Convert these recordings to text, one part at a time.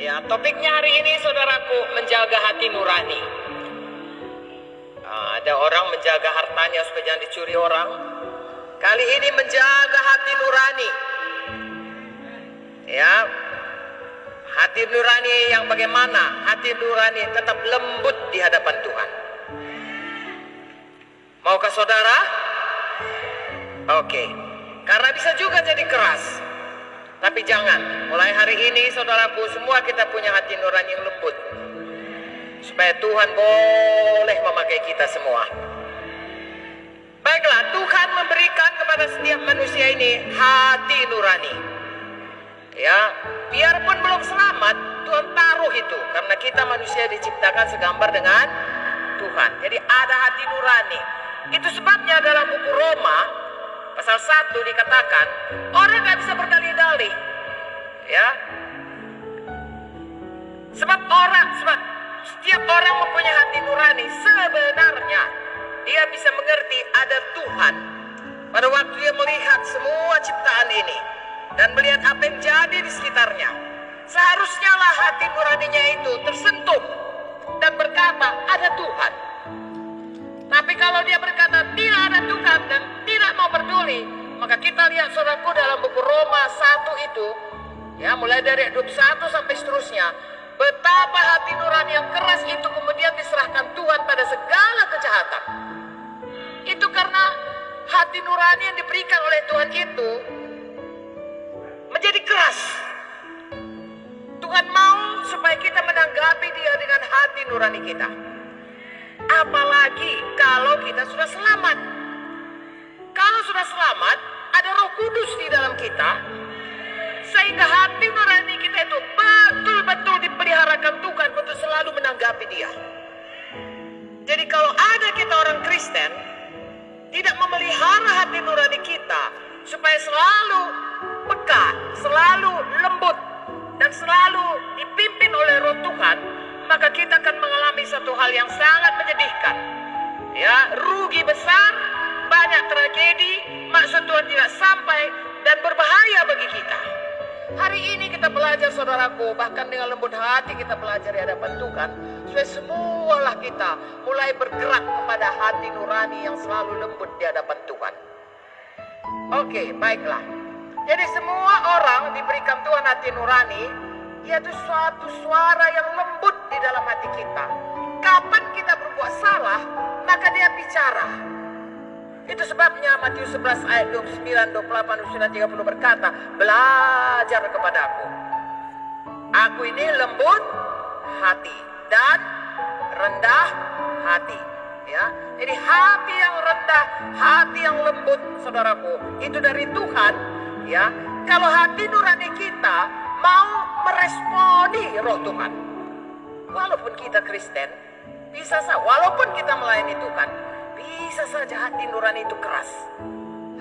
Ya, topiknya hari ini saudaraku, menjaga hati nurani. Ada orang menjaga hartanya supaya jangan dicuri orang. Kali ini menjaga hati nurani. Ya, hati nurani yang bagaimana? Hati nurani tetap lembut di hadapan Tuhan. Maukah saudara? Oke. Karena bisa juga jadi keras. Tapi jangan, mulai hari ini saudaraku, semua kita punya hati nurani yang lembut. Supaya Tuhan boleh memakai kita semua. Baiklah, Tuhan memberikan kepada setiap manusia ini hati nurani. Ya, biarpun belum selamat, Tuhan taruh itu. Karena kita manusia diciptakan segambar dengan Tuhan. Jadi ada hati nurani. Itu sebabnya dalam buku Roma pasal 1 dikatakan orang gak bisa berdalih-dalih, ya. Sebab setiap orang mempunyai hati nurani. Sebenarnya dia bisa mengerti ada Tuhan pada waktu dia melihat semua ciptaan ini dan melihat apa yang jadi di sekitarnya. Seharusnya lah hati nuraninya itu tersentuh dan berkata ada Tuhan. Tapi kalau dia berkata tidak ada Tuhan dan tidak mau peduli, maka kita lihat saudaraku dalam buku Roma 1 itu, ya, mulai dari 21 sampai seterusnya, betapa hati nurani yang keras itu kemudian diserahkan Tuhan pada segala kejahatan. Itu karena hati nurani yang diberikan oleh Tuhan itu menjadi keras. Tuhan mau supaya kita menanggapi dia dengan hati nurani kita. Apalagi kalau kita sudah selamat. Kalau sudah selamat, ada Roh Kudus di dalam kita, sehingga hati nurani kita itu betul-betul dipeliharakan Tuhan untuk selalu menanggapi dia. Jadi kalau ada kita orang Kristen tidak memelihara hati nurani kita supaya selalu peka, selalu lembut, dan selalu dipimpin oleh Roh Tuhan, maka kita akan mengalami satu hal yang sangat menyedihkan. Ya, rugi besar, banyak tragedi, maksud Tuhan tidak sampai, dan berbahaya bagi kita. Hari ini kita belajar saudaraku, bahkan dengan lembut hati kita belajar di hadapan Tuhan, supaya semualah kita mulai bergerak kepada hati nurani yang selalu lembut di hadapan Tuhan. Oke, baiklah. Jadi semua orang diberikan Tuhan hati nurani, yaitu suatu suara yang lembut di dalam hati kita. Kapan kita berbuat salah, maka dia bicara. Itu sebabnya Matius 11 ayat 29, 28, 29, 30 berkata, belajar kepadaku. Aku ini lembut hati dan rendah hati. Ya, jadi hati yang rendah, hati yang lembut, saudaraku, itu dari Tuhan. Ya, kalau hati nurani kita mau meresponi Roh Tuhan, walaupun kita Kristen, bisa saja, walaupun kita melayani Tuhan, bisa saja hati nurani itu keras.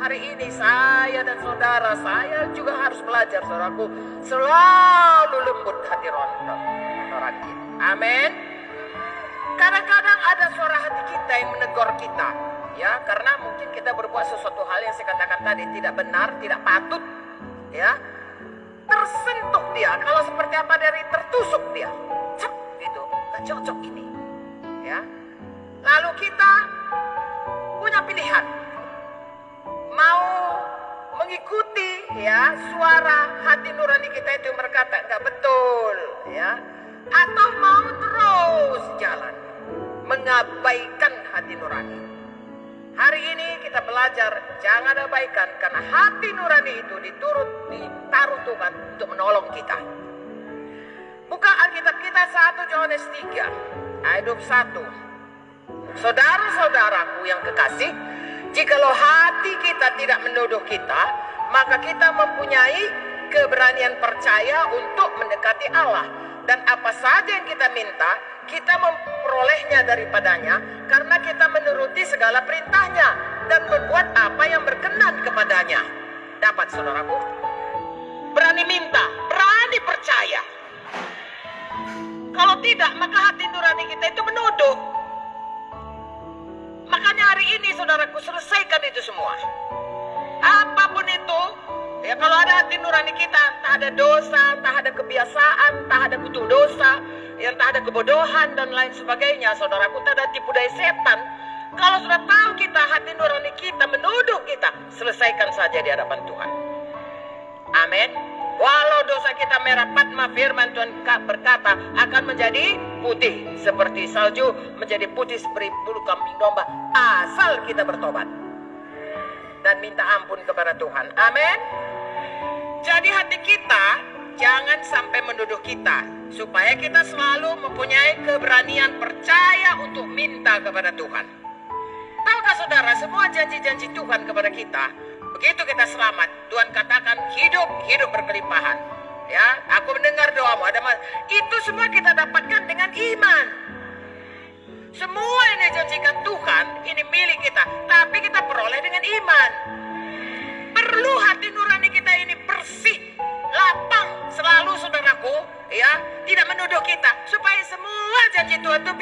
Hari ini saya dan saudara, saya juga harus belajar, saudaraku, selalu lembut hati nurani. Amin. Kadang-kadang ada suara hati kita yang menegur kita, ya, karena mungkin kita berbuat sesuatu hal yang saya katakan tadi tidak benar, tidak patut, ya. Tersentuh dia, kalau seperti apa dari tertusuk dia, cep, gitu, gak cocok ini, ya. Lalu kita punya pilihan, mau mengikuti, ya, suara hati nurani kita itu berkata gak betul, ya, atau mau terus jalan mengabaikan hati nurani. Hari ini kita belajar jangan abaikan, karena hati nurani itu ditaruh Tuhan untuk menolong kita. Buka Alkitab kita 1 Yohanes 3 ayat 21. Saudara-saudaraku yang kekasih, jikalau hati kita tidak menuduh kita, maka kita mempunyai keberanian percaya untuk mendekati Allah. Dan apa saja yang kita minta, kita memperolehnya daripadanya, karena kita menuruti segala perintahnya dan berbuat apa yang berkenan kepadanya. Dapat, saudaraku? Berani minta, berani percaya. Kalau tidak, maka hati nurani kita itu menuduh. Makanya hari ini, saudaraku, selesaikan itu semua. Apapun itu, Ya, kalau ada hati nurani kita, tak ada dosa, tak ada kebiasaan, tak ada kutuk dosa, yang tak ada kebodohan dan lain sebagainya, saudaraku, tak ada tipu daya setan. Kalau sudah tahu kita, hati nurani kita menuduh kita, selesaikan saja di hadapan Tuhan. Amin. Walau dosa kita merah patma, firman Tuhan berkata akan menjadi putih seperti salju, menjadi putih seperti bulu kambing domba, asal kita bertobat dan minta ampun kepada Tuhan. Amin. Jadi hati kita jangan sampai menuduh kita, supaya kita selalu mempunyai keberanian percaya untuk minta kepada Tuhan. Tahukah saudara, semua janji-janji Tuhan kepada kita, begitu kita selamat, Tuhan katakan hidup berkelimpahan. Ya, aku mendengar doamu. Itu semua kita dapatkan dengan iman. Semua yang dijanjikan Tuhan ini milik kita, tapi kita peroleh dengan iman. Perlu hati nurani kita ini bersih, lapang selalu, saudaraku, ya, tidak menuduh kita, supaya semua janji Tuhan itu